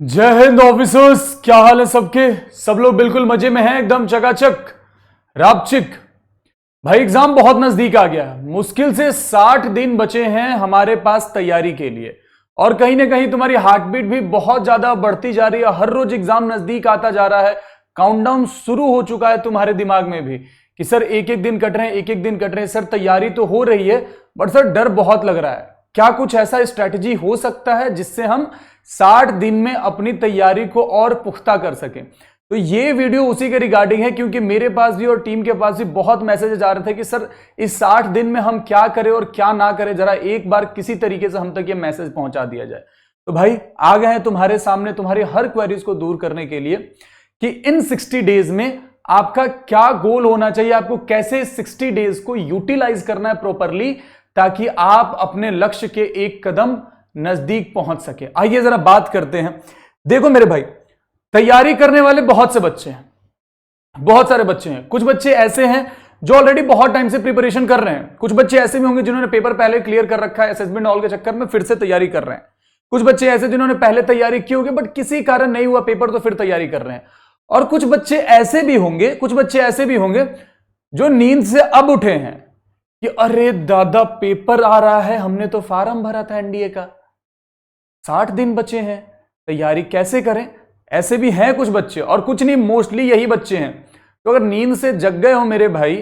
जय हिंद ऑफिसर्स, क्या हाल है सबके। सब लोग बिल्कुल मजे में हैं, एकदम चकाचक रापचिक। भाई एग्जाम बहुत नजदीक आ गया, मुश्किल से 60 दिन बचे हैं हमारे पास तैयारी के लिए। और कहीं ना कहीं तुम्हारी हार्ट बीट भी बहुत ज्यादा बढ़ती जा रही है, हर रोज एग्जाम नजदीक आता जा रहा है। काउंटडाउन शुरू हो चुका है तुम्हारे दिमाग में भी कि सर एक एक दिन कट रहे हैं, एक एक दिन कट रहे हैं। सर तैयारी तो हो रही है बट सर डर बहुत लग रहा है। क्या कुछ ऐसा स्ट्रैटेजी हो सकता है जिससे हम 60 दिन में अपनी तैयारी को और पुख्ता कर सकें? तो ये वीडियो उसी के रिगार्डिंग है, क्योंकि मेरे पास भी और टीम के पास भी बहुत मैसेजेस आ रहे थे कि सर इस 60 दिन में हम क्या करें और क्या ना करें, जरा एक बार किसी तरीके से हम तक ये मैसेज पहुंचा दिया जाए। तो भाई आ गए हैं तुम्हारे सामने तुम्हारी हर क्वेरीज को दूर करने के लिए कि इन 60 डेज में आपका क्या गोल होना चाहिए, आपको कैसे 60 डेज को यूटिलाइज करना है प्रॉपरली, ताकि आप अपने लक्ष्य के एक कदम नजदीक पहुंच सके। आइए जरा बात करते हैं। देखो मेरे भाई, तैयारी करने वाले बहुत से बच्चे हैं, बहुत सारे बच्चे हैं। कुछ बच्चे ऐसे हैं जो ऑलरेडी बहुत टाइम से प्रिपरेशन कर रहे हैं, कुछ बच्चे ऐसे भी होंगे जिन्होंने पेपर पहले क्लियर कर रखा है, असेसमेंट हॉल के चक्कर में फिर से तैयारी कर रहे हैं। कुछ बच्चे ऐसे जिन्होंने पहले तैयारी की होगी बट किसी कारण नहीं हुआ पेपर, तो फिर तैयारी कर रहे हैं। और कुछ बच्चे ऐसे भी होंगे, कुछ बच्चे ऐसे भी होंगे जो नींद से अब उठे हैं कि अरे दादा पेपर आ रहा है, हमने तो फॉर्म भरा था एनडीए का, 60 दिन बचे हैं, तैयारी कैसे करें। ऐसे भी हैं कुछ बच्चे, और कुछ नहीं, मोस्टली यही बच्चे हैं। तो अगर नींद से जग गए हो मेरे भाई,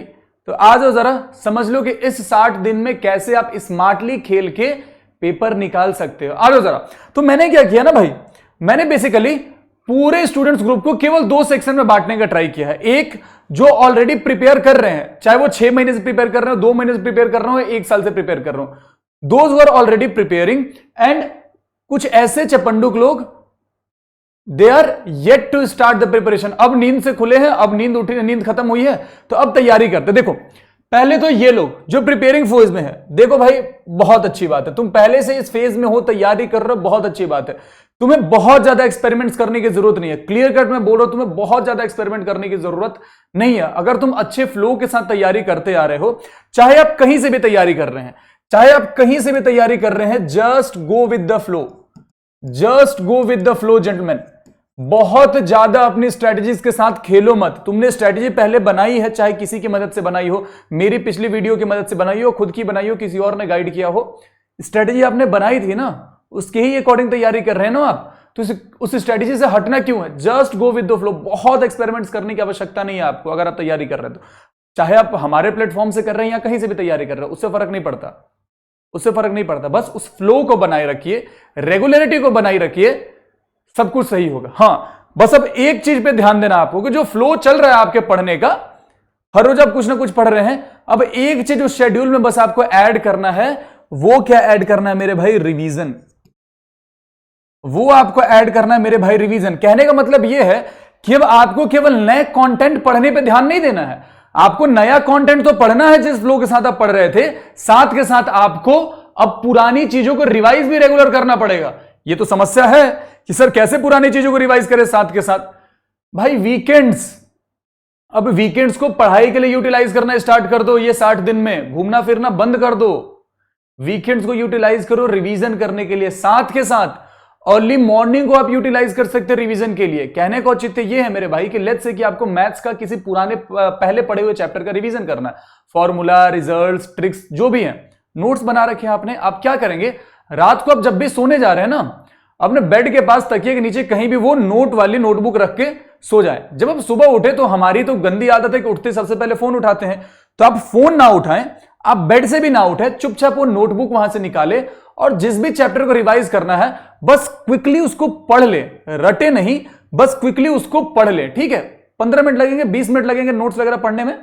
तो आ जाओ जरा समझ लो कि इस 60 दिन में कैसे आप स्मार्टली खेल के पेपर निकाल सकते हो। आ जाओ जरा। तो मैंने क्या किया ना भाई, मैंने बेसिकली पूरे स्टूडेंट्स ग्रुप को केवल 2 सेक्शन में बांटने का ट्राई किया है। एक जो ऑलरेडी प्रिपेयर कर रहे हैं, चाहे वो 6 महीने से प्रिपेयर कर रहे हो, 2 महीने से प्रिपेयर कर रहे हो, 1 साल से प्रिपेयर कर रहे हो, those were already preparing. And कुछ ऐसे चपंडुक लोग, they are yet to start the preparation. अब नींद से खुले हैं, अब नींद उठी, नींद खत्म हुई है, तो अब तैयारी करते। देखो पहले तो ये लोग जो प्रिपेयरिंग फेज में है, देखो भाई बहुत अच्छी बात है, तुम पहले से इस फेज में हो, तैयारी कर रहे हो, बहुत अच्छी बात है। तुम्हें बहुत ज्यादा एक्सपेरिमेंट्स करने की जरूरत नहीं है, क्लियर कट में बोल रहा हूं, तुम्हें बहुत ज्यादा एक्सपेरिमेंट करने की जरूरत नहीं है। अगर तुम अच्छे फ्लो के साथ तैयारी करते आ रहे हो, चाहे आप कहीं से भी तैयारी कर रहे हैं, चाहे आप कहीं से भी तैयारी कर रहे हैं, just go with the flow, just go with the flow gentleman. बहुत ज्यादा अपनी स्ट्रेटजीज के साथ खेलो मत। तुमने स्ट्रेटजी पहले बनाई है, चाहे किसी की मदद से बनाई हो, मेरी पिछली वीडियो की मदद से बनाई हो, खुद की बनाई हो, किसी और ने गाइड किया हो, स्ट्रेटजी आपने बनाई थी ना, उसके ही अकॉर्डिंग तैयारी कर रहे हैं ना आप, तो उस स्ट्रेटजी से हटना क्यों है? Just go with the flow. बहुत एक्सपेरिमेंट्स करने की आवश्यकता नहीं है आपको अगर आप तैयारी कर रहे हैं तो। चाहे आप हमारे प्लेटफॉर्म से कर रहे हैं या कहीं से भी तैयारी कर रहे हो, उससे फर्क नहीं पड़ता, उससे फर्क नहीं पड़ता। बस उस फ्लो को बनाए रखिए, रेगुलरिटी को बनाए रखिए, सब कुछ सही होगा। हाँ बस अब एक चीज पे ध्यान देना आपको कि जो फ्लो चल रहा है आपके पढ़ने का, हर रोज आप कुछ ना कुछ पढ़ रहे हैं, अब एक चीज उस शेड्यूल में बस आपको ऐड करना है। वो क्या ऐड करना है मेरे भाई? रिवीजन। वो आपको ऐड करना है मेरे भाई, रिवीजन। कहने का मतलब यह है कि अब आपको केवल नए कंटेंट पढ़ने पे ध्यान नहीं देना है, आपको नया कंटेंट तो पढ़ना है जिस फ्लो के साथ आप पढ़ रहे थे, साथ के साथ आपको अब पुरानी चीजों को रिवाइज भी रेगुलर करना पड़ेगा। ये तो समस्या है कि सर कैसे पुरानी चीजों को रिवाइज करें साथ के साथ। भाई वीकेंड्स, अब वीकेंड्स को पढ़ाई के लिए यूटिलाइज करना स्टार्ट कर दो। ये 60 दिन में घूमना फिरना बंद कर दो, वीकेंड्स को यूटिलाइज करो रिवीजन करने के लिए। साथ के साथ अर्ली मॉर्निंग को आप यूटिलाइज कर सकते हैं रिवीजन के लिए। कहने का औचित्य ये है मेरे भाई कि लेट्स से कि आपको मैथ्स का किसी पुराने पहले पढ़े हुए चैप्टर का रिवीजन करना है, फॉर्मूला, रिजल्ट्स, ट्रिक्स जो भी है, नोट्स बना रखे हैं आपने। आप क्या करेंगे, रात को आप जब भी सोने जा रहे हैं ना, अपने बेड के पास तकिए के नीचे कहीं भी वो नोट वाली नोटबुक रख के सो जाए। जब आप सुबह उठे, तो हमारी तो गंदी आदत है कि उठते सबसे पहले फोन उठाते हैं, तो आप फोन ना उठाएं, आप बेड से भी ना उठे, चुपचाप वो नोटबुक वहां से निकाले और जिस भी चैप्टर को रिवाइज करना है बस क्विकली उसको पढ़ ले, रटे नहीं, बस क्विकली उसको पढ़ ले। ठीक है, 15 मिनट लगेंगे, 20 मिनट लगेंगे नोट्स वगैरह पढ़ने में,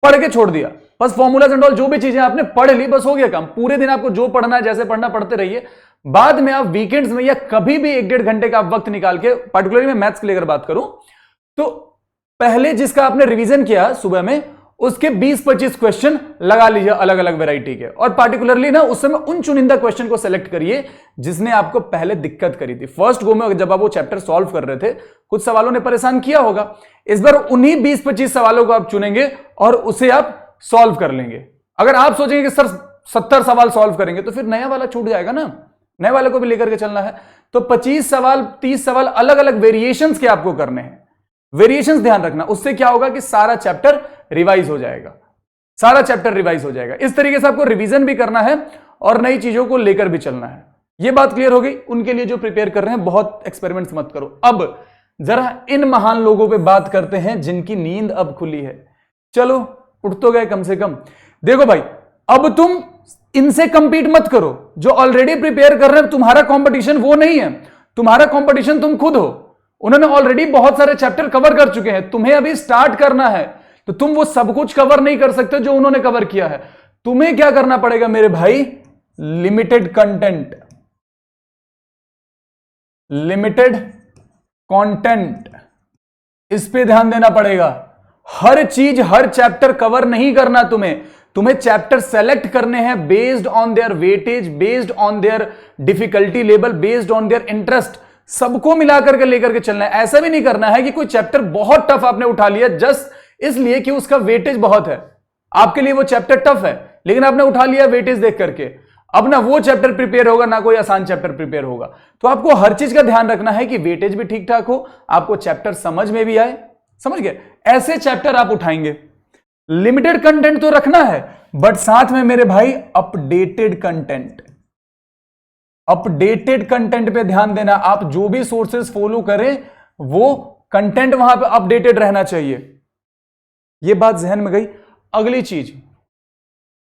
पढ़ के छोड़ दिया, बस फॉर्मूलाज एंड ऑल जो भी चीजें आपने पढ़ ली, बस हो गया काम। पूरे दिन आपको जो पढ़ना है, जैसे पढ़ना पढ़ते रहिए। बाद में आप वीकेंड्स में या कभी भी 1-1.5 घंटे का आप वक्त निकाल के, पार्टिकुलरली मैं मैथ्स के लिए अगर बात करूं, तो पहले जिसका आपने रिवीजन किया सुबह में, उसके 20-25 क्वेश्चन लगा लीजिए अलग अलग वैरायटी के, और पार्टिकुलरली ना उस समय उन चुनिंदा क्वेश्चन को सेलेक्ट करिए जिसने आपको पहले दिक्कत करी थी। फर्स्ट गो में जब आप वो चैप्टर सॉल्व कर रहे थे, कुछ सवालों ने परेशान किया होगा, इस बार उन्हीं 20-25 सवालों को आप चुनेंगे और उसे आप सॉल्व कर लेंगे। अगर आप सोचेंगे कि सर 70 सवाल सॉल्व करेंगे, तो फिर नया वाला छूट जाएगा ना, नए वाले को भी लेकर के चलना है। तो 25 सवाल 30 सवाल अलग अलग वेरिएशंस के आपको करने हैं। वेरिएशंस ध्यान रखना, उससे क्या होगा कि सारा चैप्टर रिवाइज हो जाएगा, सारा चैप्टर रिवाइज हो जाएगा। इस तरीके से आपको रिवीजन भी करना है और नई चीजों को लेकर भी चलना है। यह बात क्लियर हो गई? उनके लिए जो प्रिपेयर कर रहे हैं बहुत एक्सपेरिमेंट्स मत करो। अब जरा इन महान लोगों पे बात करते हैं जिनकी नींद अब खुली है। चलो उठ तो गए कम से कम। देखो भाई, अब तुम इनसे कंपीट मत करो, जो ऑलरेडी प्रिपेयर कर रहे हैं। तुम्हारा कंपटीशन वो नहीं है, तुम्हारा कंपटीशन तुम खुद हो। उन्होंने ऑलरेडी बहुत सारे चैप्टर कवर कर चुके हैं, तुम्हें अभी स्टार्ट करना है। तो तुम वो सब कुछ कवर नहीं कर सकते जो उन्होंने कवर किया है। तुम्हें क्या करना पड़ेगा मेरे भाई? लिमिटेड कंटेंट, लिमिटेड कंटेंट, इस पे ध्यान देना पड़ेगा। हर चीज, हर चैप्टर कवर नहीं करना तुम्हें चैप्टर सेलेक्ट करने हैं based on their weightage, based on their difficulty level, based on their interest. सबको मिलाकर के लेकर के चलना है। ऐसा भी नहीं करना है कि कोई चैप्टर बहुत टफ आपने उठा लिया जस्ट इसलिए कि उसका वेटेज बहुत है, आपके लिए वो चैप्टर टफ है, लेकिन आपने उठा लिया वेटेज देख करके। अब ना वो चैप्टर प्रिपेयर होगा, ना कोई आसान चैप्टर प्रिपेयर होगा। तो आपको हर चीज का ध्यान रखना है कि वेटेज भी ठीक ठाक हो, आपको चैप्टर समझ में भी आए। समझ गए? ऐसे चैप्टर आप उठाएंगे। लिमिटेड कंटेंट तो रखना है, बट साथ में मेरे भाई अपडेटेड कंटेंट, अपडेटेड कंटेंट पे ध्यान देना। आप जो भी सोर्सेस फॉलो करें वो कंटेंट वहां पे अपडेटेड रहना चाहिए। ये बात जहन में गई। अगली चीज,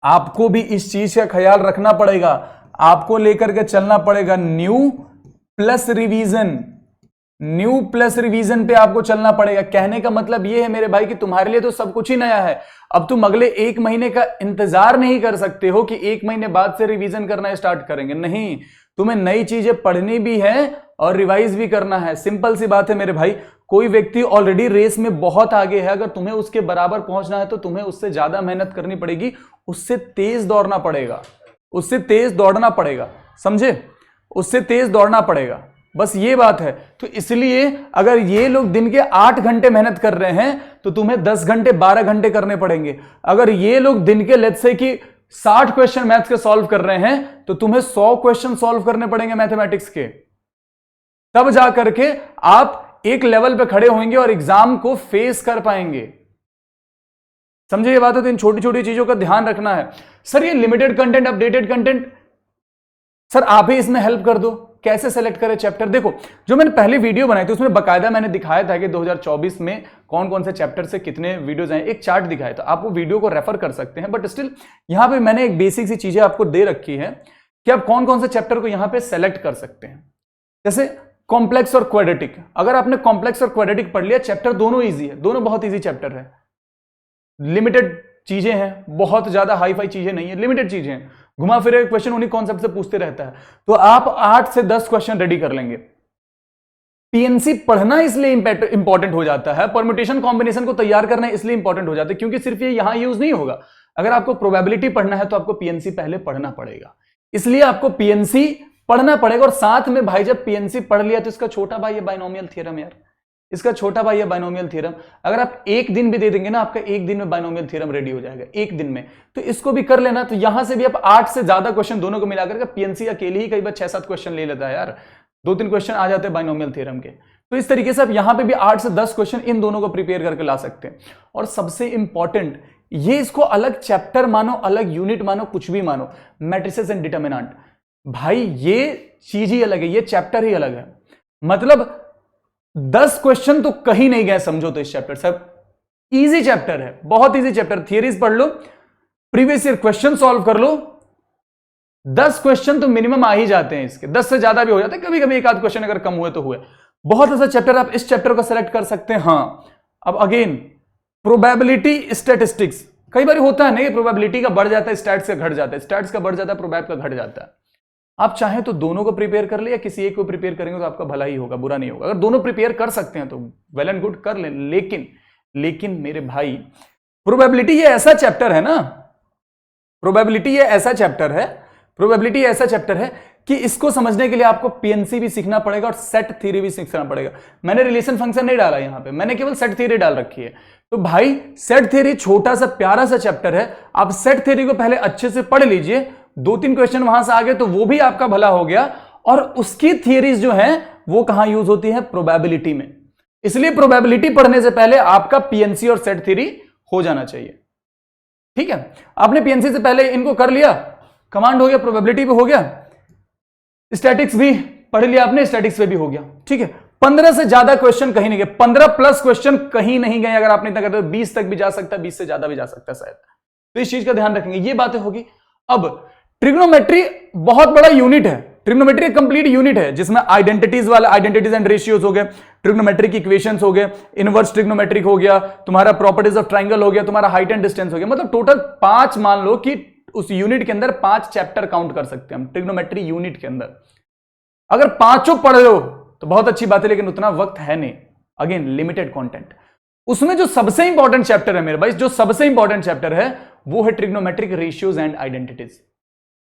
आपको भी इस चीज का ख्याल रखना पड़ेगा, आपको लेकर के चलना पड़ेगा new plus revision. New plus revision पे आपको चलना पड़ेगा। कहने का मतलब यह है मेरे भाई कि तुम्हारे लिए तो सब कुछ ही नया है। अब तुम अगले 1 महीने का इंतजार नहीं कर सकते हो कि 1 महीने बाद से रिवीजन करना स्टार्ट करेंगे। नहीं, तुम्हें नई चीजें पढ़नी भी है और रिवाइज भी करना है। सिंपल सी बात है मेरे भाई। कोई व्यक्ति ऑलरेडी रेस में बहुत आगे है, अगर तुम्हें उसके बराबर पहुंचना है तो तुम्हें उससे ज्यादा मेहनत करनी पड़ेगी, उससे तेज दौड़ना पड़ेगा, उससे तेज दौड़ना पड़ेगा। समझे? उससे तेज दौड़ना पड़ेगा, बस ये बात है। तो इसलिए अगर ये लोग दिन के 8 घंटे मेहनत कर रहे हैं तो तुम्हें 10 घंटे 12 घंटे करने पड़ेंगे। अगर ये लोग दिन के लेट्स से कि 60 क्वेश्चन मैथ्स के सॉल्व कर रहे हैं तो तुम्हें 100 क्वेश्चन सॉल्व करने पड़ेंगे मैथमेटिक्स के, तब जाकर के आप एक लेवल पे खड़े होंगे और एग्जाम को फेस कर पाएंगे। समझे ये बात है? तो इन छोटी छोटी चीजों का ध्यान रखना है। सर ये limited content, updated content, sir आप ही इसमें हेल्प कर दो, कैसे सेलेक्ट करें चैप्टर? देखो, जो मैंने पहले वीडियो बनाई थी उसमें बकायदा मैंने दिखाया था कि 2024 में कौन कौन से चैप्टर से कितने वीडियोज आए, एक चार्ट दिखाया था। आप वो वीडियो को रेफर कर सकते हैं, बट स्टिल यहां पे मैंने एक बेसिक सी चीजें आपको दे रखी है कि आप कौन कौन से चैप्टर को यहां पे सेलेक्ट कर सकते हैं। जैसे कॉम्प्लेक्स और क्वाड्रेटिक, अगर आपने कॉम्प्लेक्स और क्वाड्रेटिक पढ़ लिया, चैप्टर दोनों ईजी है, दोनों बहुत ईजी चैप्टर है। लिमिटेड चीजें हैं, बहुत ज्यादा हाई फाई चीजें नहीं है, लिमिटेड चीजें हैं। घुमा फिरे क्वेश्चन उन्हीं कॉन्सेप्ट से पूछते रहता है, तो आप 8 से 10 क्वेश्चन रेडी कर लेंगे। पीएनसी पढ़ना इसलिए इंपॉर्टेंट हो जाता है, परम्यूटेशन कॉम्बिनेशन को तैयार करना इसलिए इंपॉर्टेंट हो जाता है क्योंकि सिर्फ ये यहां यूज नहीं होगा। अगर आपको प्रोबेबिलिटी पढ़ना है तो आपको पीएनसी पहले पढ़ना पड़ेगा, इसलिए आपको पीएनसी पढ़ना पड़ेगा। और साथ में भाई जब पीएनसी पढ़ लिया तो इसका छोटा भाई है बाइनोमियल थ्योरम यार, इसका छोटा भाई है बाइनोमियल थ्योरम। अगर आप एक दिन भी दे देंगे ना, आपका एक दिन में बाइनोमियल थ्योरम रेडी हो जाएगा, एक दिन में। तो इसको भी कर लेना। तो यहां से भी आप 8 से ज्यादा क्वेश्चन दोनों को मिलाकर के, पीएनसी अकेले ही कई बार 6-7 क्वेश्चन ले लेता है यार, 2-3 क्वेश्चन आ जाते हैं बाइनोमियल थ्योरम के। तो इस तरीके से आप यहां पे भी 8 से 10 क्वेश्चन इन दोनों को प्रिपेयर करके ला सकते हैं। और सबसे इंपॉर्टेंट, ये इसको अलग चैप्टर मानो, अलग यूनिट मानो, कुछ भी मानो, मैट्रिसेस एंड डिटर्मिनेंट, भाई ये चीज ही अलग है, ये चैप्टर ही अलग है। मतलब 10 क्वेश्चन तो कहीं नहीं गए समझो तो इस चैप्टर से। इजी चैप्टर है, बहुत इजी चैप्टर। थियरीज पढ़ लो, प्रीवियस ईयर क्वेश्चन सॉल्व कर लो, 10 क्वेश्चन तो मिनिमम आ ही जाते हैं इसके, 10 से ज्यादा भी हो जाते हैं, कभी कभी एक आध क्वेश्चन अगर कम हुए तो हुए। बहुत ऐसा चैप्टर, आप इस चैप्टर को सेलेक्ट कर सकते हैं। हाँ, अब अगेन प्रोबेबिलिटी स्टैटिस्टिक्स, कई बार होता है ना, प्रोबेबिलिटी का बढ़ जाता है, स्टैट्स का घट जाता है, स्टैट्स का बढ़ जाता है, प्रोबेब का घट जाता है। आप चाहें तो दोनों को प्रिपेयर कर ले, या किसी एक को प्रिपेयर करेंगे तो आपका भला ही होगा, बुरा नहीं होगा। अगर दोनों प्रिपेयर कर सकते हैं तो वेल एंड गुड, कर लें। लेकिन मेरे भाई प्रोबेबिलिटी ये ऐसा चैप्टर है ना, प्रोबेबिलिटी ये ऐसा चैप्टर है कि इसको समझने के लिए आपको पीएनसी भी सीखना पड़ेगा और सेट थ्योरी भी सीखना पड़ेगा। मैंने रिलेशन फंक्शन नहीं डाला यहां पे, मैंने केवल सेट थ्योरी डाल रखी है। तो भाई सेट थ्योरी छोटा सा प्यारा सा चैप्टर है, आप सेट थ्योरी को पहले अच्छे से पढ़ लीजिए, 2-3 क्वेश्चन वहां से आ गए तो वो भी आपका भला हो गया। और उसकी थियरीज जो है वो कहां यूज होती है? प्रोबेबिलिटी में। इसलिए प्रोबेबिलिटी पढ़ने से पहले आपका पीएनसी और सेट थ्योरी हो जाना चाहिए। ठीक है, आपने पीएनसी से पहले इनको कर लिया, कमांड हो गया, प्रोबेबिलिटी भी हो गया, स्टैटिक्स भी पढ़ लिया आपने, स्टैटिक्स पे भी हो गया। ठीक है, 15 से ज्यादा क्वेश्चन कहीं नहीं गए, 15 प्लस क्वेश्चन कहीं नहीं गए। अगर आपने इतना करते तो 20 तक भी जा सकता है, 20 से ज्यादा भी जा सकता है शायद। तो इस चीज का ध्यान रखेंगे, ये बातें होगी। अब ट्रिग्नोमेट्री बहुत बड़ा यूनिट है, ट्रिग्नोमेट्री एक कंप्लीट यूनिट है जिसमें आइडेंटिटीज वाला, आइडेंटिटीज एंड रेशियोज हो गए, ट्रिग्नोमेट्रिक इक्वेशंस हो गए, इनवर्स ट्रिग्नोमेट्रिक हो गया, तुम्हारा प्रॉपर्टीज ऑफ ट्राइंगल हो गया, तुम्हारा हाइट एंड डिस्टेंस हो गया। मतलब टोटल 5, मान लो कि उस यूनिट के अंदर 5 चैप्टर काउंट कर सकते हैं हम ट्रिग्नोमेट्री यूनिट के अंदर। अगर 5 पढ़ लो तो बहुत अच्छी बात है, लेकिन उतना वक्त है नहीं, अगेन लिमिटेड कंटेंट। उसमें जो सबसे इंपॉर्टेंट चैप्टर है मेरे भाई, जो सबसे इंपॉर्टेंट चैप्टर है वो है ट्रिग्नोमेट्रिक रेशियोज एंड आइडेंटिटीज,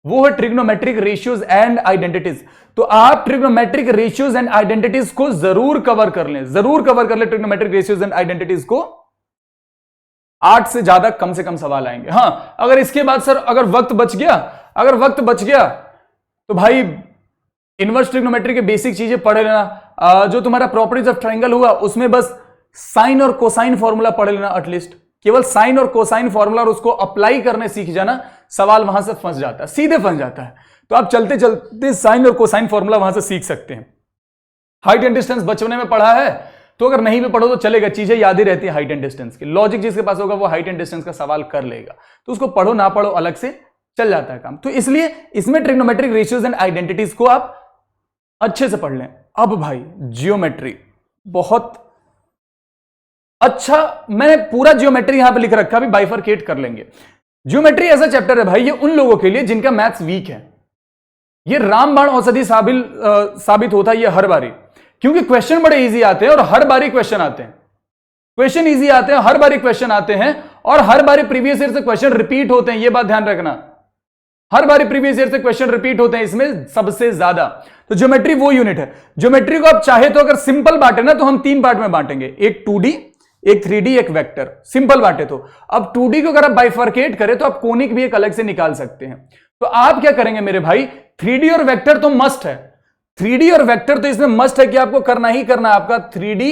वो है ट्रिग्नोमेट्रिक रेशियोज एंड आइडेंटिटीज। तो आप ट्रिग्नोमेट्रिक रेशियोज एंड आइडेंटिटीज को जरूर कवर कर लें, जरूर कवर कर लें ट्रिग्नोमेट्रिक रेशियोज एंड आइडेंटिटीज को। 8 से ज्यादा कम से कम सवाल आएंगे। हां, अगर इसके बाद सर अगर वक्त बच गया, अगर वक्त बच गया तो भाई इनवर्स ट्रिग्नोमेट्री के बेसिक चीजें पढ़ लेना। जो तुम्हारा प्रॉपर्टीज ऑफ ट्राइंगल हुआ उसमें बस साइन और कोसाइन फॉर्मूला पढ़ लेना, एटलीस्ट केवल साइन और कोसाइन फॉर्मूला, और उसको अप्लाई करने सीख जाना। सवाल वहां से फंस जाता है, सीधे फंस जाता है। तो आप चलते चलते साइन और कोसाइन फॉर्मूला वहां से सीख सकते हैं। हाइट एंड डिस्टेंस बचपने में पढ़ा है तो अगर नहीं भी पढ़ो तो चलेगा, चीजें याद ही रहती है हाइट एंड डिस्टेंस की। लॉजिक जिसके पास होगा वो हाइट एंड डिस्टेंस का सवाल कर लेगा, तो उसको पढ़ो ना पढ़ो अलग से चल जाता है काम। तो इसलिए इसमें ट्रिग्नोमेट्रिक रेशियोज एंड आइडेंटिटीज को आप अच्छे से पढ़ लें। अब भाई जियोमेट्री बहुत अच्छा, मैंने पूरा जियोमेट्री यहां पे लिख रखा, अभी बाइफरकेट कर लेंगे। जियोमेट्री ऐसा चैप्टर है भाई, ये उन लोगों के लिए जिनका मैथ्स वीक है। ये रामबाण औषधि साबित होता है ये हर बारी, क्योंकि क्वेश्चन बड़े इजी आते हैं और हर बारी क्वेश्चन आते हैं, क्वेश्चन इजी आते हैं, हर बारी क्वेश्चन आते हैं, और हर बारी प्रीवियस ईयर से क्वेश्चन रिपीट होते हैं। ये बात ध्यान रखना, हर बारी प्रीवियस ईयर से क्वेश्चन रिपीट होते हैं इसमें सबसे ज्यादा। तो ज्योमेट्री वो यूनिट है। ज्योमेट्री को आप चाहे तो अगर सिंपल बांटे ना तो हम 3 पार्ट में बांटेंगे, एक 2D, एक 3D, एक वेक्टर। सिंपल बांटे तो अब 2D को अगर आप बाइफरकेट करें तो आप कोनिक भी एक अलग से निकाल सकते हैं। तो आप क्या करेंगे मेरे भाई, 3D और वेक्टर तो मस्ट है, 3D और वेक्टर तो इसमें मस्ट है कि आपको करना ही करना है। आपका 3D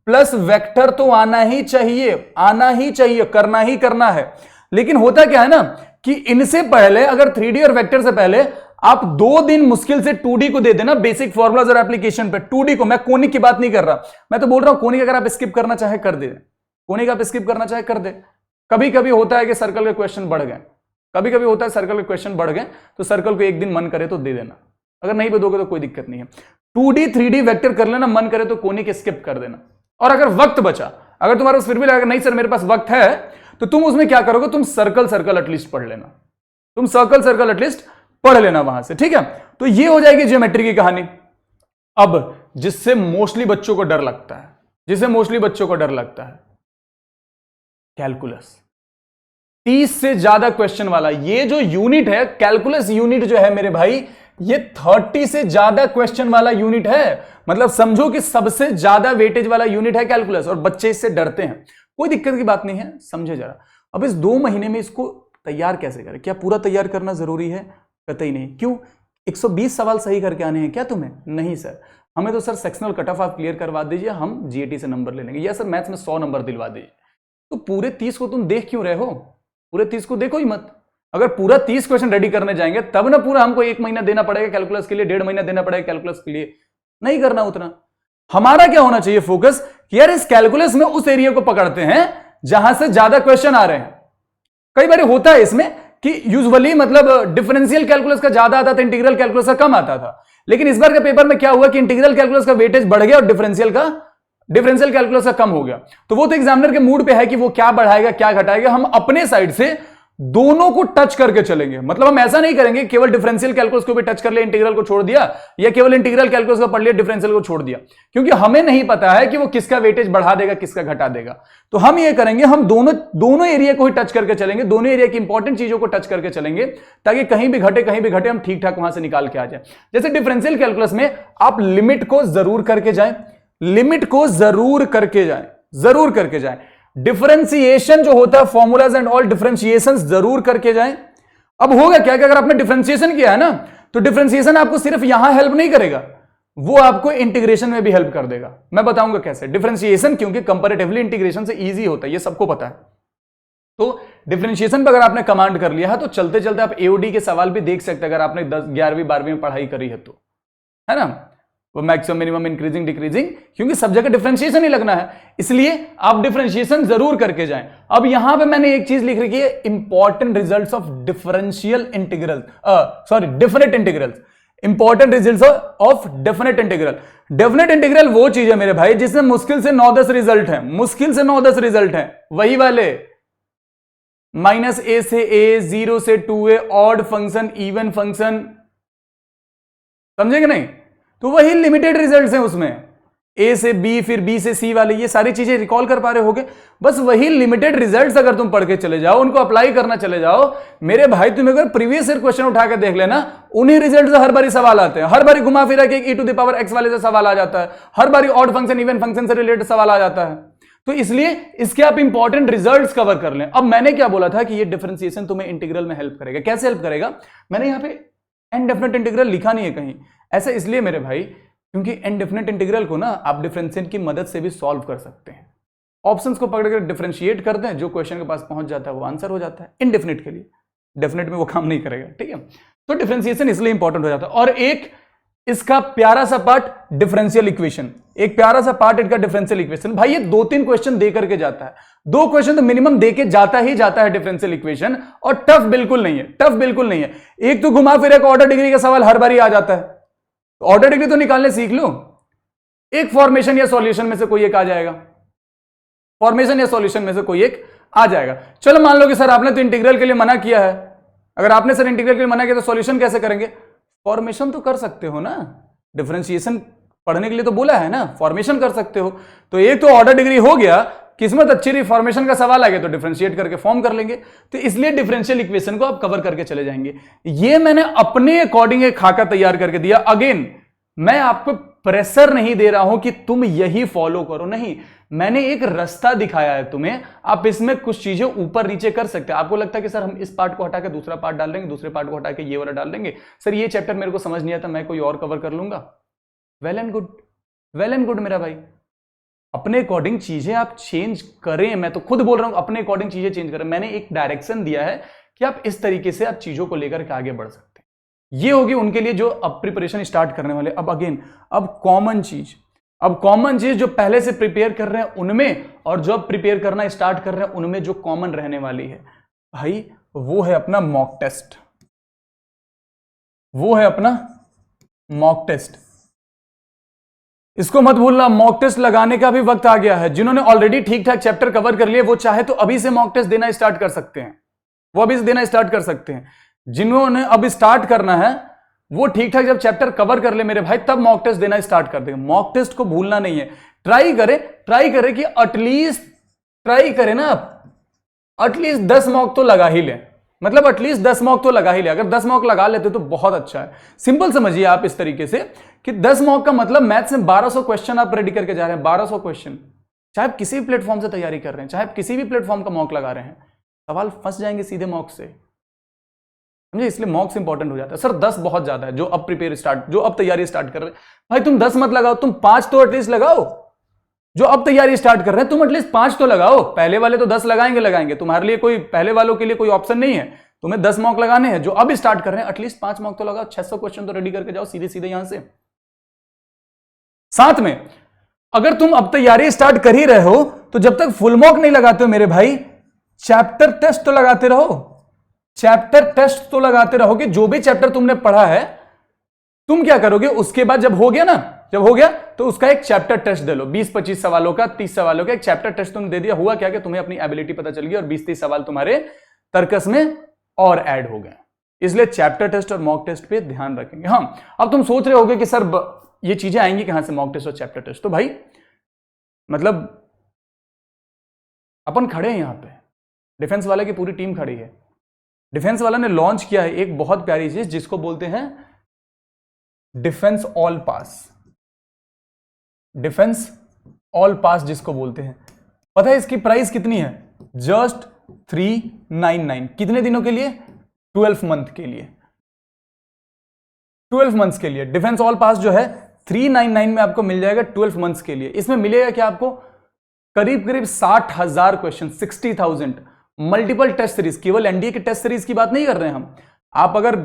प्लस वेक्टर तो आना ही चाहिए, आना ही चाहिए, करना ही करना है। लेकिन होता क्या है ना कि इनसे पहले अगर 3D और वेक्टर से पहले आप 2 दिन मुश्किल से 2D को दे देना, बेसिक फॉर्मूलाज और एप्लीकेशन पे। 2D को, मैं कोनिक की बात नहीं कर रहा, मैं तो बोल रहा हूं कोनिक अगर आप स्किप करना चाहे कर दे, कोनिक आप स्किप करना चाहे कर दे। कभी कभी होता है कि सर्कल के क्वेश्चन बढ़ गए, कभी कभी होता है सर्कल के क्वेश्चन बढ़ गए, तो सर्कल को एक दिन मन करे तो दे देना, अगर नहीं भी दोगे तो कोई दिक्कत नहीं है। 2D 3D वेक्टर कर लेना, मन करे तो कोनिक स्किप कर देना। और अगर वक्त बचा, अगर तुम्हारे फिर भी लगा नहीं सर मेरे पास वक्त है, तो तुम उसमें क्या करोगे, तुम सर्कल एटलीस्ट पढ़ लेना, तुम सर्कल एटलीस्ट पढ़ लेना वहां से, ठीक है। तो ये हो जाएगी ज्योमेट्री की कहानी। अब जिससे मोस्टली बच्चों को डर लगता है, जिससे मोस्टली बच्चों को डर लगता है, कैलकुलस। 30 से ज्यादा क्वेश्चन वाला ये जो यूनिट है, कैलकुलस यूनिट जो है मेरे भाई, ये 30 से ज्यादा क्वेश्चन वाला यूनिट है। मतलब समझो कि सबसे ज्यादा वेटेज वाला यूनिट है कैलकुलस, और बच्चे इससे डरते हैं। कोई दिक्कत की बात नहीं है, समझे जरा। अब इस 2 महीने में इसको तैयार कैसे करें? क्या पूरा तैयार करना जरूरी है? कतई नहीं। क्यों? 120 सवाल सही करके आने हैं क्या तुम्हें? नहीं सर, हमें तो सर सेक्शनल कट ऑफ आप क्लियर करवा दीजिए, हम जीएटी से नंबर ले लेंगे, या सर मैथ्स में 100 नंबर दिलवा दीजिए। तो पूरे 30 को तुम देख क्यों रहे हो? पूरे 30 को देखो ही मत। अगर पूरा 30 क्वेश्चन रेडी करने जाएंगे तब ना पूरा हमको 1 महीना देना पड़ेगा कैलकुलस के लिए, 1.5 महीना देना पड़ेगा कैलकुलस के लिए। नहीं करना उतना। हमारा क्या होना चाहिए फोकस कि यार इस कैलकुलस में उस एरिया को पकड़ते हैं जहां से ज्यादा क्वेश्चन आ रहे हैं। कई बार होता है इसमें कि यूजुअली मतलब डिफरेंशियल कैलकुलस का ज्यादा आता था, इंटीग्रल कैलकुलस का कम आता था। लेकिन इस बार के पेपर में क्या हुआ कि इंटीग्रल कैलकुलस का वेटेज बढ़ गया और डिफरेंशियल कैलकुलस का कम हो गया। तो वो तो एग्जामिनर के मूड पे है कि वो क्या बढ़ाएगा क्या घटाएगा। हम अपने साइड से दोनों को टच करके चलेंगे। मतलब हम ऐसा नहीं करेंगे केवल डिफरेंशियल कैलकुलस को भी टच कर लिया, इंटीग्रल को छोड़ दिया, या केवल इंटीग्रल कैलकुलस को पढ़ लिया, डिफरेंशियल को छोड़ दिया, क्योंकि हमें नहीं पता है कि वो किसका वेटेज बढ़ा देगा किसका घटा देगा। तो हम ये करेंगे, हम दोनों एरिया को ही टच करके चलेंगे, दोनों एरिया की इंपॉर्टेंट चीजों को टच करके चलेंगे, ताकि कहीं भी घटे हम ठीक ठाक वहां से निकाल के आ जाए। जैसे डिफरेंशियल कैलकुलस में आप लिमिट को जरूर करके जाए, लिमिट को जरूर करके जाए। डिफरेंशिएशन जो होता है, फॉर्मूलाज एंड ऑल डिफरेंशिएशंस जरूर करके जाएं। अब होगा क्या कि अगर आपने डिफरेंशिएशन किया है ना, तो डिफरेंशिएशन आपको सिर्फ यहां हेल्प नहीं करेगा, वो आपको इंटीग्रेशन में भी हेल्प कर देगा। मैं बताऊंगा कैसे। डिफरेंशिएशन क्योंकि कंपैरेटिवली इंटीग्रेशन से इजी होता है, ये सबको पता है। तो डिफरेंशिएशन पर अगर आपने कमांड कर लिया है तो चलते चलते आप एओडी के सवाल भी देख सकते हैं, अगर आपने 10 11वीं 12वीं में पढ़ाई करी है तो, है ना, वो मैक्सिमम मिनिमम इंक्रीजिंग डिक्रीजिंग, क्योंकि सब जगह डिफरेंशिएशन ही लगना है, इसलिए आप डिफरेंशिएशन जरूर करके जाएं। अब यहां पे मैंने एक चीज लिख रखी है, important results of differential integral, sorry definite integrals, important results of definite integral. Definite integral वो चीज है मेरे भाई जिसमें मुश्किल से 9-10 रिजल्ट है, मुश्किल से 9-10 रिजल्ट है, वही वाले -a से a, 0 से 2a, odd function, even function, समझे कि नहीं? तो वही लिमिटेड रिजल्ट्स हैं उसमें, a से b फिर b से c वाले, ये सारी चीजें रिकॉल कर पा रहे होगे? बस वही लिमिटेड रिजल्ट्स अगर तुम पढ़ के चले जाओ, उनको अप्लाई करना चले जाओ मेरे भाई, तुम अगर प्रीवियस ईयर क्वेश्चन उठा के देख लेना, उन्हीं रिजल्ट से हर बारी सवाल आते हैं, हर बारी घुमा फिरा के e⁻x वाले से सवाल आ जाता है, हर बारी ऑड फंक्शन इवन फंक्शन से रिलेटेड सवाल आ जाता है। तो इसलिए इसके आप इंपॉर्टेंट रिजल्ट्स कवर कर लें। अब मैंने क्या बोला था कि ये डिफरेंशिएशन तुम्हें इंटीग्रल में हेल्प करेगा। कैसे हेल्प करेगा? मैंने यहां पे इनडेफिनेट इंटीग्रल लिखा नहीं है कहीं, ऐसा इसलिए मेरे भाई क्योंकि इनडेफिनेट इंटीग्रल को ना आप डिफरेंशिएट की मदद से भी सॉल्व कर सकते हैं। ऑप्शंस को पकड़ कर डिफरेंशिएट करते हैं, जो क्वेश्चन के पास पहुंच जाता है वो आंसर हो जाता है। इनडेफिनेट के लिए, डेफिनेट में वो काम नहीं करेगा, ठीक है? तो डिफरेंशिएशन इसलिए इंपॉर्टेंट हो जाता है। और एक इसका प्यारा सा पार्ट डिफरेंशियल इक्वेशन, एक प्यारा सा पार्ट इनका डिफरेंशियल इक्वेशन। भाई ये 2-3 क्वेश्चन दे करके जाता है, 2 क्वेश्चन तो मिनिमम दे के जाता ही जाता है डिफरेंशियल इक्वेशन, और टफ बिल्कुल नहीं है, टफ बिल्कुल नहीं है। एक तो घुमा फिरा ऑर्डर डिग्री का सवाल हर बार ही आ जाता है, ऑर्डर डिग्री तो निकालने सीख लो, एक फॉर्मेशन या सॉल्यूशन में से कोई एक आ जाएगा, फॉर्मेशन या सॉल्यूशन में से कोई एक आ जाएगा। चलो मान लो कि सर आपने तो इंटीग्रल के लिए मना किया है, अगर आपने सर इंटीग्रल के लिए मना किया तो सॉल्यूशन कैसे करेंगे? फॉर्मेशन तो कर सकते हो ना, डिफरेंशिएशन पढ़ने के लिए तो बोला है ना, फॉर्मेशन कर सकते हो। तो एक तो ऑर्डर डिग्री हो गया, किस्मत अच्छी रही फॉर्मेशन का सवाल आ गया तो डिफरेंशिएट करके फॉर्म कर लेंगे। तो इसलिए डिफरेंशियल इक्वेशन को आप कवर करके चले जाएंगे। ये मैंने अपने अकॉर्डिंग एक खाका तैयार करके दिया। अगेन मैं आपको प्रेशर नहीं दे रहा हूं कि तुम यही फॉलो करो, नहीं, मैंने एक रास्ता दिखाया है तुम्हें, आप इसमें कुछ चीजें ऊपर नीचे कर सकते हैं। आपको लगता है कि सर हम इस पार्ट को हटा के दूसरा पार्ट डाल देंगे, दूसरे पार्ट को हटा के ये वाला डाल देंगे, सर ये चैप्टर मेरे को समझ नहीं आता, मैं कोई और कवर कर लूंगा। Well and good, well and good मेरा भाई, अपने अकॉर्डिंग चीजें आप चेंज करें। मैं तो खुद बोल रहा हूं अपने अकॉर्डिंग चीजें चेंज करें। मैंने एक डायरेक्शन दिया है कि आप इस तरीके से आप चीजों को लेकर के आगे बढ़ सकते हैं। ये होगी उनके लिए जो अब प्रिपरेशन स्टार्ट करने वाले। अब अगेन अब कॉमन चीज जो पहले से प्रिपेयर कर रहे हैं उनमें, और जो अब प्रिपेयर करना स्टार्ट कर रहे हैं उनमें जो कॉमन रहने वाली है भाई, वो है अपना मॉक टेस्ट, वो है अपना मॉक टेस्ट। इसको मत भूलना, मॉक टेस्ट लगाने का भी वक्त आ गया है। जिन्होंने ऑलरेडी ठीक ठाक चैप्टर कवर कर लिए वो चाहे तो अभी से मॉक टेस्ट देना स्टार्ट कर सकते हैं, वो अभी से देना स्टार्ट कर सकते हैं। जिन्होंने अब स्टार्ट करना है वो ठीक ठाक जब चैप्टर कवर कर ले मेरे भाई, तब मॉक टेस्ट देना स्टार्ट कर देंगे। मॉक टेस्ट को भूलना नहीं है, ट्राई करें कि एटलीस्ट ट्राई करें ना, एटलीस्ट 10 मॉक तो लगा ही लें, मतलब एटलीस्ट 10 मॉक तो लगा ही ले। अगर 10 मॉक लगा लेते तो बहुत अच्छा है। सिंपल समझिए आप इस तरीके से कि 10 मॉक का मतलब मैथ्स में 1200 क्वेश्चन आप रेडी करके जा रहे हैं, 1200 क्वेश्चन। चाहे आप किसी भी प्लेटफॉर्म से तैयारी कर रहे हैं, चाहे आप किसी भी प्लेटफॉर्म का मॉक लगा रहे हैं, सवाल फंस जाएंगे सीधे मॉक से, समझे? इसलिए मॉक्स इंपॉर्टेंट हो जाता है। सर 10 बहुत ज्यादा है, जो अब तैयारी स्टार्ट कर रहे हैं भाई, तुम 10 मत लगाओ, तुम 5 तो एटलीस्ट लगाओ। जो अब तैयारी स्टार्ट कर रहे हैं तुम एटलीस्ट 5 तो लगाओ। पहले वाले तो 10 लगाएंगे, तुम्हारे लिए कोई पहले वालों के लिए कोई ऑप्शन नहीं है, तुम्हें 10 मॉक लगाने हैं। जो अब स्टार्ट कर रहे हैं एटलीस्ट 5 मॉक तो लगाओ, 600 क्वेश्चन तो रेडी करके जाओ सीधे यहां से। साथ में अगर तुम अब तैयारी स्टार्ट कर ही रहे हो तो जब तक फुल मॉक नहीं लगाते हो मेरे भाई, चैप्टर टेस्ट तो लगाते रहो, चैप्टर टेस्ट तो लगाते रहो कि जो भी चैप्टर तुमने पढ़ा है तुम क्या करोगे उसके बाद जब हो गया तो उसका एक चैप्टर टेस्ट दे लो। 20-25 सवालों का, 30 सवालों का एक चैप्टर टेस्ट तुम दे दिया। हुआ क्या कि तुम्हें अपनी एबिलिटी पता चल गई और 20-30 सवाल तुम्हारे तर्कस में और ऐड हो गए। इसलिए चैप्टर टेस्ट और मॉक टेस्ट पे ध्यान रखेंगे। हाँ, अब तुम सोच रहे होगे कि सर ये चीजें आएंगी कहां से, मॉक टेस्ट और चैप्टर टेस्ट? तो भाई मतलब अपन खड़े हैं यहां पे, डिफेंस वाले की पूरी टीम खड़ी है। डिफेंस वाला ने लॉन्च किया है एक बहुत प्यारी चीज जिसको बोलते हैं defence all pass. Defence all pass जिसको बोलते हैं, पता है इसकी प्राइस कितनी है? जस्ट 399। कितने दिनों के लिए? 12 मंथ के लिए, 12 मंथ्स के लिए डिफेंस ऑल पास जो है 399 में आपको मिल जाएगा 12 मंथ्स के लिए। इसमें मिलेगा क्या आपको, करीब करीब 60,000 क्वेश्चन, 60,000 मल्टीपल टेस्ट सीरीज। केवल एनडीए के टेस्ट सीरीज की बात नहीं कर रहे हैं हम, आप अगर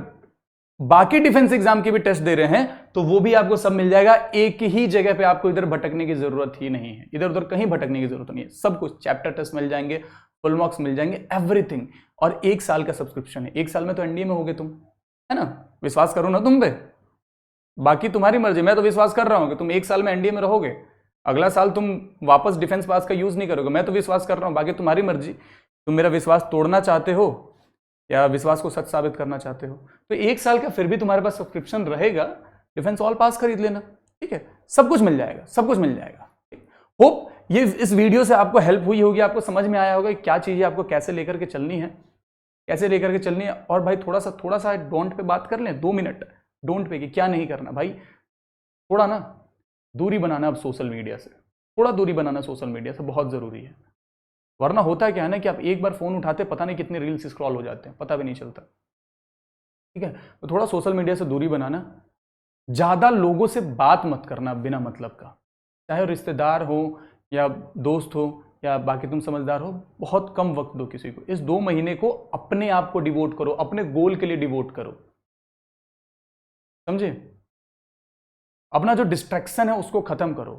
बाकी डिफेंस एग्जाम के भी टेस्ट दे रहे हैं तो वो भी आपको सब मिल जाएगा एक ही जगह पे। आपको इधर भटकने की जरूरत ही नहीं है, इधर उधर कहीं भटकने की जरूरत नहीं है। सब कुछ चैप्टर टेस्ट मिल जाएंगे, फुल मार्क्स मिल जाएंगे, एवरीथिंग। और 1 साल का सब्सक्रिप्शन है। 1 साल में तो एनडीए में होगे तुम, है ना? विश्वास करो ना तुम पे, बाकी तुम्हारी मर्जी। मैं तो विश्वास कर रहा हूं कि तुम 1 साल में एनडीए में रहोगे, अगला साल तुम वापस डिफेंस पास का यूज नहीं करोगे। मैं तो विश्वास कर रहा हूं, बाकी तुम्हारी मर्जी। तुम मेरा विश्वास तोड़ना चाहते हो या विश्वास को सच साबित करना चाहते हो। तो 1 साल का फिर भी तुम्हारे पास सब्सक्रिप्शन रहेगा, डिफेंस ऑल पास खरीद लेना, ठीक है? सब कुछ मिल जाएगा, सब कुछ मिल जाएगा। होप ये इस वीडियो से आपको हेल्प हुई होगी, आपको समझ में आया होगा कि क्या चीजें आपको कैसे लेकर के चलनी है, कैसे लेकर के चलनी है। और भाई थोड़ा सा डोंट पे बात कर लें 2 मिनट, डोंट पे कि क्या नहीं करना। भाई थोड़ा ना दूरी बनाना अब सोशल मीडिया से, थोड़ा दूरी बनाना सोशल मीडिया से बहुत जरूरी है। वरना होता है क्या है ना कि आप एक बार फोन उठाते पता नहीं कितने रील्स स्क्रॉल हो जाते हैं, पता भी नहीं चलता, ठीक है? तो थोड़ा सोशल मीडिया से दूरी बनाना, ज्यादा लोगों से बात मत करना बिना मतलब का, चाहे रिश्तेदार हो या दोस्त हो या बाकी तुम समझदार हो। बहुत कम वक्त दो किसी को। इस 2 महीने को अपने आप को डिवोट करो, अपने गोल के लिए डिवोट करो, समझे? अपना जो डिस्ट्रैक्शन है उसको खत्म करो,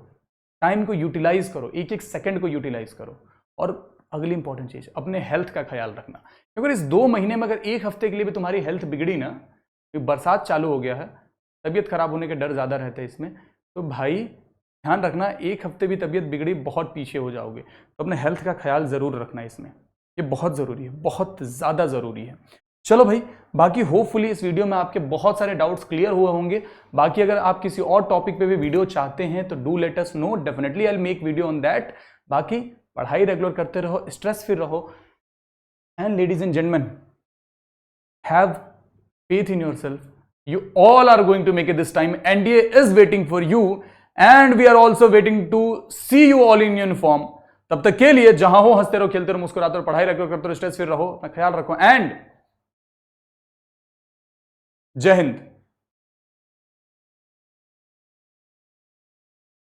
टाइम को यूटिलाइज करो, एक एक सेकंड को यूटिलाइज करो। और अगली इंपॉर्टेंट चीज, अपने हेल्थ का ख्याल रखना। क्योंकि इस 2 महीने में अगर 1 हफ्ते के लिए भी तुम्हारी हेल्थ बिगड़ी ना, क्योंकि बरसात चालू हो गया है, तबीयत खराब होने के डर ज्यादा रहते हैं इसमें, तो भाई ध्यान रखना 1 हफ्ते भी तबीयत बिगड़ी बहुत पीछे हो जाओगे। तो अपने हेल्थ का ख्याल जरूर रखना इसमें, ये बहुत जरूरी है, बहुत ज्यादा जरूरी है। चलो भाई, बाकी होपफुली इस वीडियो में आपके बहुत सारे डाउट्स क्लियर हुए होंगे। बाकी अगर आप किसी और टॉपिक पे भी वीडियो चाहते हैं तो do let us know, definitely I will make video on that. बाकी पढ़ाई रेगुलर करते रहो, स्ट्रेस फ्री रहो, and ladies and gentleman, have faith in yourself, you all are going to make it this time. NDA is waiting for you and we are also waiting to see you all in uniform. तब तक के लिए जहां हो हंसते रहो, खेलते रहो, मुस्कुराते रहो, पढ़ाई रेगुलर करते रहो, स्ट्रेस फ्री रहो, अपना ख्याल रखो, एंड जय हिंद।